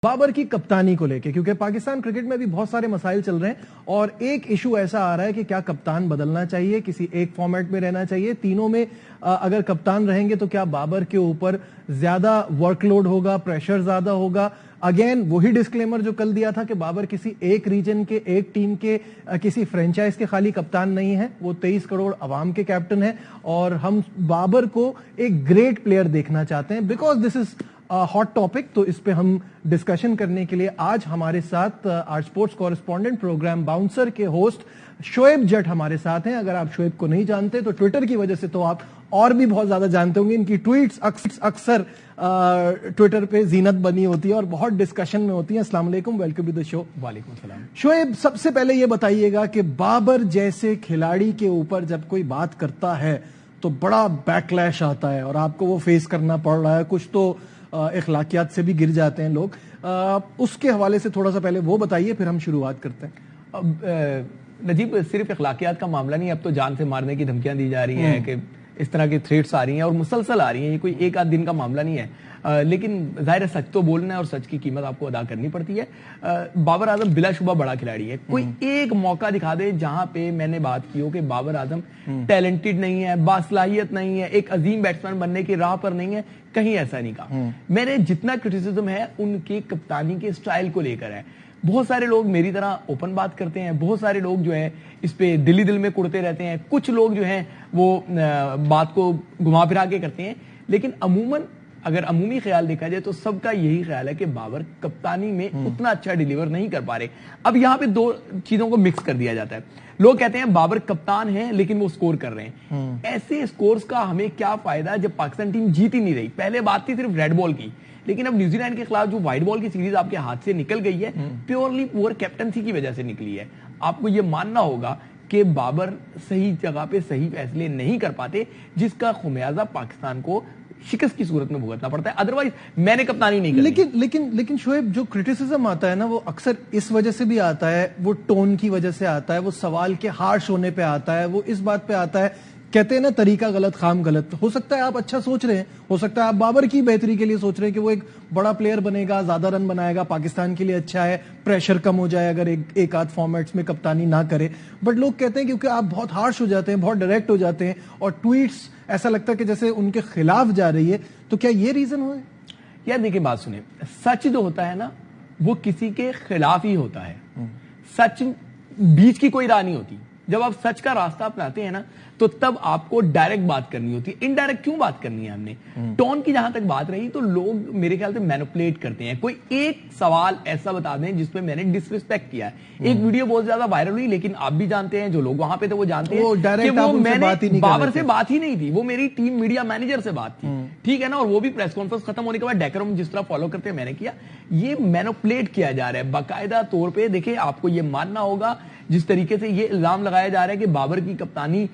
بابر کی کپتانی کو لے کے، کیونکہ پاکستان کرکٹ میں بھی بہت سارے مسائل چل رہے ہیں اور ایک ایشو ایسا آ رہا ہے کہ کیا کپتان بدلنا چاہیے، کسی ایک فارمیٹ میں رہنا چاہیے، تینوں میں اگر کپتان رہیں گے تو کیا بابر کے اوپر زیادہ ورک لوڈ ہوگا، پریشر زیادہ ہوگا؟ اگین وہی ڈسکلیمر جو کل دیا تھا کہ بابر کسی ایک ریجن کے، ایک ٹیم کے، کسی فرینچائز کے خالی کپتان نہیں ہے، وہ 23 کروڑ عوام کے کیپٹن ہیں اور ہم بابر کو ایک گریٹ پلیئر دیکھنا چاہتے ہیں because this is hot topic. تو اس پہ ہم ڈسکشن کرنے کے لیے آج ہمارے ساتھ آج اسپورٹس کورسپونڈنٹ پروگرام باؤنسر کے ہوسٹ شعیب جٹ ہمارے ساتھ ہیں. اگر آپ شعیب کو نہیں جانتے تو ٹویٹر کی وجہ سے تو آپ اور بھی بہت زیادہ جانتے ہوں گے. ان کی ٹویٹس اکثر ٹویٹر پہ زینت بنی ہوتی ہے اور بہت ڈسکشن میں ہوتی ہیں. السلام علیکم، ویلکم ٹو دی شو. وعلیکم السلام. شعیب، سب سے پہلے یہ بتائیے گا کہ بابر جیسے کھلاڑی کے اوپر جب کوئی بات کرتا ہے تو بڑا بیک لیش آتا ہے اور آپ کو وہ فیس کرنا پڑ رہا ہے، کچھ تو اخلاقیات سے بھی گر جاتے ہیں لوگ. اس کے حوالے سے تھوڑا سا پہلے وہ بتائیے، پھر ہم شروعات کرتے ہیں. اب نجیب، صرف اخلاقیات کا معاملہ نہیں، اب تو جان سے مارنے کی دھمکیاں دی جا رہی ہیں کہ اس طرح کی تھریٹس آ رہی ہیں اور مسلسل آ رہی ہیں. یہ کوئی ایک آدھ دن کا معاملہ نہیں ہے، لیکن ظاہر ہے سچ تو بولنا ہے اور سچ کی قیمت آپ کو ادا کرنی پڑتی ہے. بابر اعظم بلا شبہ بڑا کھلاڑی ہے. کوئی ایک موقع دکھا دے جہاں پہ میں نے بات کی ہو کہ بابر اعظم ٹیلنٹڈ نہیں ہے، باصلاحیت نہیں ہے، ایک عظیم بیٹسمین بننے کی راہ پر نہیں ہے، کہیں ایسا نہیں کہا. میں نے جتنا کرٹیسزم ہے ان کی کپتانی کے سٹائل کو لے کر ہے. بہت سارے لوگ میری طرح اوپن بات کرتے ہیں، بہت سارے لوگ جو ہیں اس پہ دل میں کڑتے رہتے ہیں، کچھ لوگ جو ہیں وہ بات کو گھما پھرا کے کرتے ہیں. لیکن عموماً اگر عمومی خیال دیکھا جائے تو سب کا یہی خیال ہے کہ بابر کپتانی میں اتنا اچھا ڈیلیور نہیں کر پا رہے. اب یہاں پہ دو چیزوں کو مکس کر دیا جاتا ہے. لوگ کہتے ہیں بابر کپتان ہیں لیکن وہ سکور کر رہے ہیں. ایسے سکورز کا ہمیں کیا فائدہ جب پاکستان ٹیم جیت ہی نہیں رہی؟ پہلے بات تھی صرف ریڈ بال کی، لیکن اب نیوزی لینڈ کے خلاف جو وائٹ بال کی سیریز آپ کے ہاتھ سے نکل گئی ہے، پیورلی پور کیپٹنسی کی وجہ سے نکلی ہے. آپ کو یہ ماننا ہوگا کہ بابر صحیح جگہ پہ صحیح فیصلے نہیں کر پاتے، جس کا خمیازہ پاکستان کو شکست کی صورت میں بھگتنا پڑتا ہے. ادروائز میں نے کپتانی نہیں کرنی. لیکن شعیب، جو کرٹیسزم آتا ہے نا وہ اکثر اس وجہ سے بھی آتا ہے، وہ ٹون کی وجہ سے آتا ہے، وہ سوال کے ہارش ہونے پہ آتا ہے، وہ اس بات پہ آتا ہے، کہتے ہیں نا طریقہ غلط خام غلط. ہو سکتا ہے آپ اچھا سوچ رہے ہیں، ہو سکتا ہے آپ بابر کی بہتری کے لیے سوچ رہے ہیں کہ وہ ایک بڑا پلیئر بنے گا، زیادہ رن بنائے گا، پاکستان کے لیے اچھا ہے، پریشر کم ہو جائے اگر ایک آدھ فارمیٹس میں کپتانی نہ کرے. بٹ لوگ کہتے ہیں کیونکہ آپ بہت ہارش ہو جاتے ہیں، بہت ڈائریکٹ ہو جاتے ہیں اور ٹویٹس ایسا لگتا ہے کہ جیسے ان کے خلاف جا رہی ہے، تو کیا یہ ریزن ہوئے؟ یار دیکھیں، بات سنیں، سچ جو ہوتا ہے نا وہ کسی کے خلاف ہی ہوتا ہے. سچ بیچ کی کوئی راہ نہیں ہوتی. جب آپ سچ کا راستہ اپناتے ہیں نا تو تب آپ کو ڈائریکٹ بات کرنی ہوتی ہے. انڈائریکٹ کیوں بات کرنی ہے ہم نے؟ ٹون کی جہاں تک بات رہی تو لوگ میرے خیال سے مینوپولیٹ کرتے ہیں. کوئی ایک سوال ایسا بتا دیں جس پہ میں نے ڈس رسپیکٹ کیا ہے. ایک ویڈیو بہت زیادہ وائرل ہوئی، لیکن آپ بھی جانتے ہیں، جو لوگ وہاں پہ تھے وہ جانتے ہیں کہ وہ میں نے بابر سے بات ہی نہیں تھی، وہ میری ٹیم میڈیا مینیجر سے بات تھی. ٹھیک ہے نا؟ اور وہ بھی پریس کانفرنس ختم ہونے کے بعد ڈیکورم جس طرح فالو کرتے ہیں میں نے کیا. یہ مینوپولیٹ کیا جا رہا ہے باقاعدہ طور پہ. دیکھیں، آپ کو یہ ماننا ہوگا جس طریقے سے یہ الزام لگایا جا رہا ہے کہ بابر کی کپتانی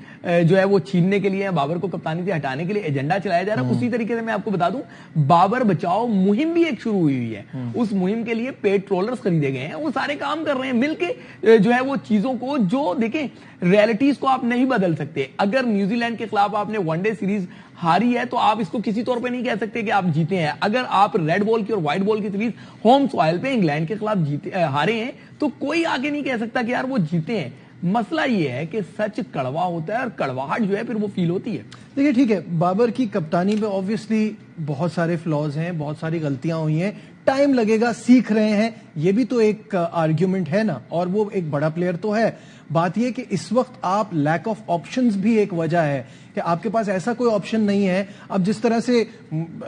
جو ہے وہ چھیننے کے لیے، بابر کو کپتانی سے ہٹانے کے لیے ایجنڈا چلایا جا رہا ہے، اسی طریقے سے میں آپ کو بتا دوں بابر بچاؤ مہم بھی ایک شروع ہوئی ہے. اس مہم کے لیے پیڈ ٹرولرز خریدے گئے ہیں، وہ سارے کام کر رہے ہیں مل کے جو ہے وہ چیزوں کو. جو دیکھیں، ریئلٹیز کو آپ نہیں بدل سکتے. اگر نیوزی لینڈ کے خلاف آپ نے ون ڈے سیریز ہاری ہے تو آپ اس کو کسی طور پہ نہیں کہہ سکتے کہ آپ جیتے ہیں. اگر آپ ریڈ بال کی اور وائٹ بال کی سیریز ہوم سوائل پہ انگلینڈ کے خلاف ہارے ہیں تو کوئی آگے نہیں کہہ سکتا کہ یار وہ جیتے ہیں. مسئلہ یہ ہے کہ سچ کڑوا ہوتا ہے اور کڑواہٹ جو ہے پھر وہ فیل ہوتی ہے. دیکھیے ٹھیک ہے، بابر کی کپتانی میں آبویسلی بہت سارے فلاز ہیں، بہت ساری غلطیاں ہوئی ہیں، ٹائم لگے گا، سیکھ رہے ہیں، یہ بھی تو ایک آرگیومنٹ ہے نا. اور وہ ایک بڑا پلیئر تو ہے. بات یہ کہ اس وقت آپ لیک آف آپشنز بھی ایک وجہ ہے کہ آپ کے پاس ایسا کوئی آپشن نہیں ہے. اب جس طرح سے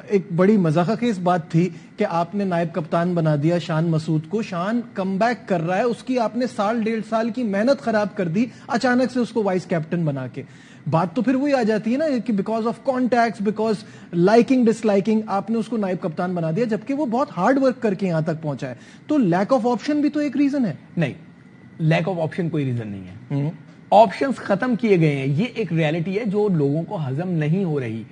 ایک بڑی مذاق خیز بات تھی کہ آپ نے نائب کپتان بنا دیا شان مسعود کو، شان کم بیک کر رہا ہے، اس کی آپ نے سال ڈیڑھ سال کی محنت خراب کر دی اچانک سے اس کو وائس کیپٹن بنا کے. بات تو پھر وہی آ جاتی ہے نا کہ because of contacts, because liking disliking آپ نے اس کو نائب کپتان بنا دیا، جبکہ وہ بہت ہارڈ ورک کر کے یہاں تک پہنچا ہے. تو لیک آف آپشن بھی تو ایک ریزن ہے. نہیں، لیک آف آپشن کوئی ریزن نہیں ہے. آپشنز ختم کیے گئے ہیں، یہ ایک ریالٹی ہے جو لوگوں کو ہضم نہیں ہو رہی.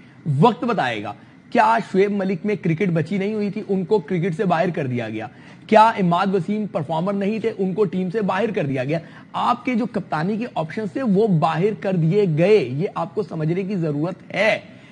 وقت بتائے گا. کیا شعیب ملک میں کرکٹ بچی نہیں ہوئی تھی؟ ان کو کرکٹ سے باہر کر دیا گیا. کیا عماد وسیم پرفارمر نہیں تھے؟ ان کو ٹیم سے باہر کر دیا گیا. آپ کے جو کپتانی کے آپشنز تھے وہ باہر کر دیے گئے. یہ آپ کو سمجھنے کی ضرورت ہے.